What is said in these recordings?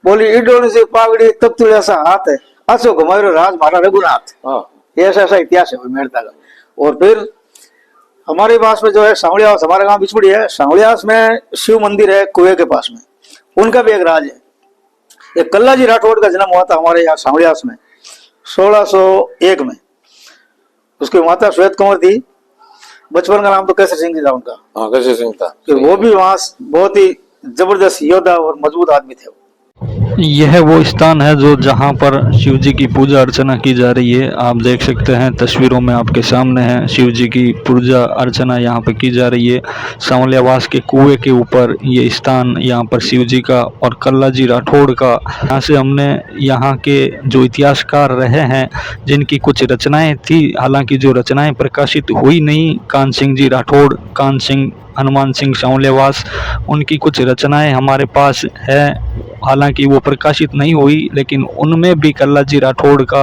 बोली इडोनी से पागड़ी तब तो ऐसा हाथ है असो घुमायो राज मारा रघुनाथ। ऐसा ऐसा इतिहास है मेड़ता का। और फिर हमारे पास में जो है सांवलियास, हमारा गांव बिछपुड़ी है, सांवलियास में शिव मंदिर है कुएं के पास में, उनका भी एक राज है। एक कल्लाजी राठौड़ का जन्म हुआ था हमारे यहाँ सांवलियास में 1601 में। उसकी माता श्वेत कुंवर थी, बचपन का नाम तो केसर सिंह जी था उनका। केसर सिंह था। वो भी वहां बहुत ही जबरदस्त योद्धा और मजबूत आदमी थे। यह वो स्थान है जो जहाँ पर शिव जी की पूजा अर्चना की जा रही है। आप देख सकते हैं तस्वीरों में आपके सामने है शिव जी की पूजा अर्चना यहाँ पर की जा रही है। सांवलियावास के कुएं के ऊपर ये स्थान यहाँ पर शिव जी का और कल्लाजी राठौड़ का। यहाँ से हमने यहाँ के जो इतिहासकार रहे हैं जिनकी कुछ रचनाएं थी, हालांकि जो रचनाएं प्रकाशित हुई नहीं, कान सिंह जी राठौड़, कान सिंह, हनुमान सिंह सांवलियावास, उनकी कुछ रचनाएं हमारे पास है। हालांकि वो प्रकाशित नहीं हुई, लेकिन उनमें भी कल्लाजी राठौड़ का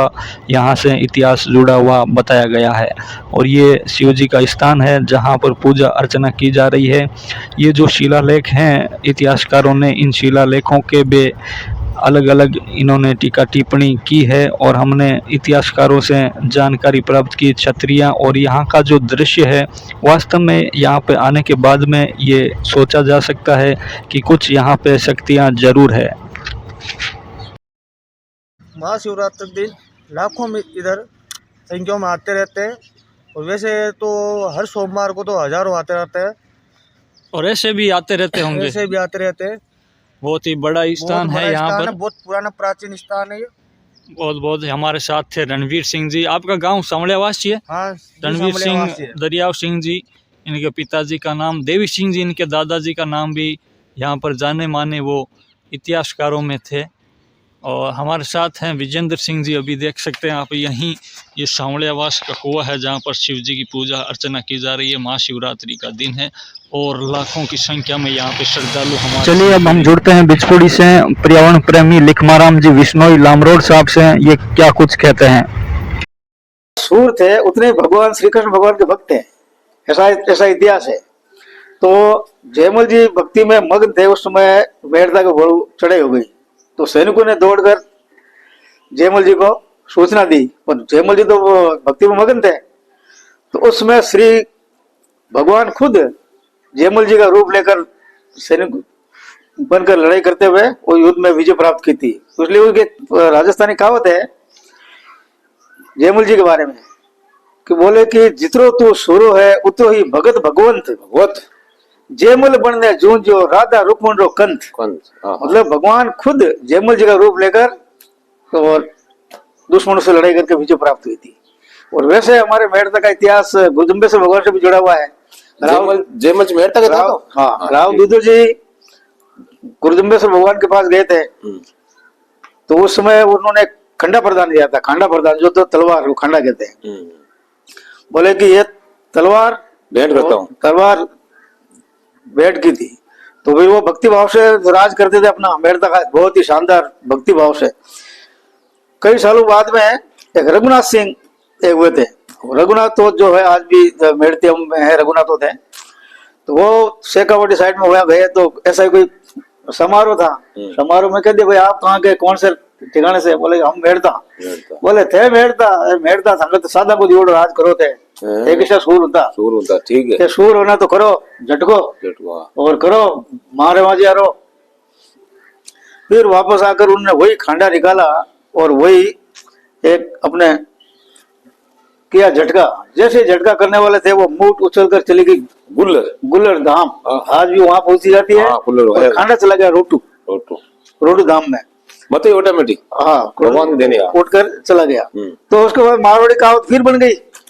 यहाँ से इतिहास जुड़ा हुआ बताया गया है। और ये शिव जी का स्थान है जहाँ पर पूजा अर्चना की जा रही है। ये जो शिलालेख हैं, इतिहासकारों ने इन शिलालेखों के भी अलग अलग इन्होंने टीका टिप्पणी की है और हमने इतिहासकारों से जानकारी प्राप्त की। छतरियाँ और यहाँ का जो दृश्य है, वास्तव में यहाँ पे आने के बाद में ये सोचा जा सकता है कि कुछ यहाँ पे शक्तियाँ जरूर है। महाशिवरात्रि दिन लाखों में इधर संख्याओं में आते रहते हैं। और वैसे तो हर सोमवार को तो हजारों आते रहते हैं और ऐसे भी आते रहते होंगे। ऐसे भी आते रहते हैं। बहुत ही बड़ा स्थान है यहाँ पर, बहुत पुराना प्राचीन स्थान है ये। बहुत बहुत हमारे साथ थे रणवीर सिंह जी। आपका गांव सांवलियावास है? हाँ, रणवीर सिंह, दरियाव सिंह जी, इनके पिताजी का नाम देवी सिंह जी, इनके दादाजी का नाम भी यहाँ पर जाने माने वो इतिहासकारों में थे। और हमारे साथ हैं विजेंद्र सिंह जी। अभी देख सकते हैं आप यहीं ये सांवलियावास का कुआं है जहाँ पर शिव जी की पूजा अर्चना की जा रही है। महाशिवरात्रि का दिन है और लाखों की संख्या में यहाँ पे श्रद्धालु हमारे। चलिए अब हम जुड़ते हैं बिछपुड़ी से पर्यावरण प्रेमी लिखमाराम जी विश्नोई लामरोड साहब से। ये क्या कुछ कहते हैं? सूर थे उतने भगवान श्री कृष्ण भगवान के भक्त हैं, ऐसा इतिहास है। तो जयमल जी भक्ति में मग्न थे, उस समय मेड़ता के घोड़े चढ़ाई हो गई, तो सैनिकों ने दौड़कर जयमल जी को सूचना दी, पर जयमल जी तो भक्ति में मग्न थे। तो उसमें श्री भगवान खुद जयमल जी का रूप लेकर सैनिक बनकर लड़ाई करते हुए वो युद्ध में विजय प्राप्त की थी। इसलिए उनके राजस्थानी कहावत है जयमल जी के बारे में कि बोले कि जितरो तू सुरो है उतरो ही भगत भगवंत भगवत, जयमल बनने जूझो राधा रुक्मण रो कंथ। मतलब भगवान खुद जयमल जी का रूप लेकर और दुश्मनों से लड़ाई करके विजय प्राप्त हुई थी। और वैसे हमारे मेड़ता का इतिहास गुरुदम्बेश्वर भगवान से भी जुड़ा हुआ है। जयमल मेड़ता का था। हाँ, राव दुदू जी गुरुदम्बेश्वर भगवान के पास गए थे, तो उस समय उन्होंने खंडा प्रदान दिया था। खंडा प्रदान जो तो तलवार को खंडा कहते हैं। बोले कि ये तलवार भेंट करता हूँ, तलवार भेंट की थी। तो फिर वो भक्ति भाव से राज करते थे अपना मेड़ता का, बहुत ही शानदार भक्ति भाव से। कई सालों बाद में एक रघुनाथ सिंह एक हुए थे। रघुनाथ तो जो है आज भी मेड़ते में है, रघुनाथ थे। तो वो शेखावाटी साइड में हुआ गए, तो ऐसा ही कोई समारोह था। समारोह में कह दिया भाई आप कहाँ के, कौन से ठिकाने से? बोले हम मेड़ता। बोले थे मेड़ता संगत सादा को जोड़ राज करो थे, एक सूर होता ठीक है, सूर होना तो करो झटको और करो मारे माजियारो। फिर वापस आकर उन्होंने वही खंडा निकाला और वही एक अपने किया झटका। जैसे झटका करने वाले थे वो मूठ उछल कर चली गई गुल्लर धाम। आज भी वहां पहुंची जाती है। खंडा चला गया रोटू धाम में, मतलब ऑटोमेटिक। हाँ, भगवान देने उठ कर चला गया। तो उसके बाद मारवाड़ी कहावत फिर बन गई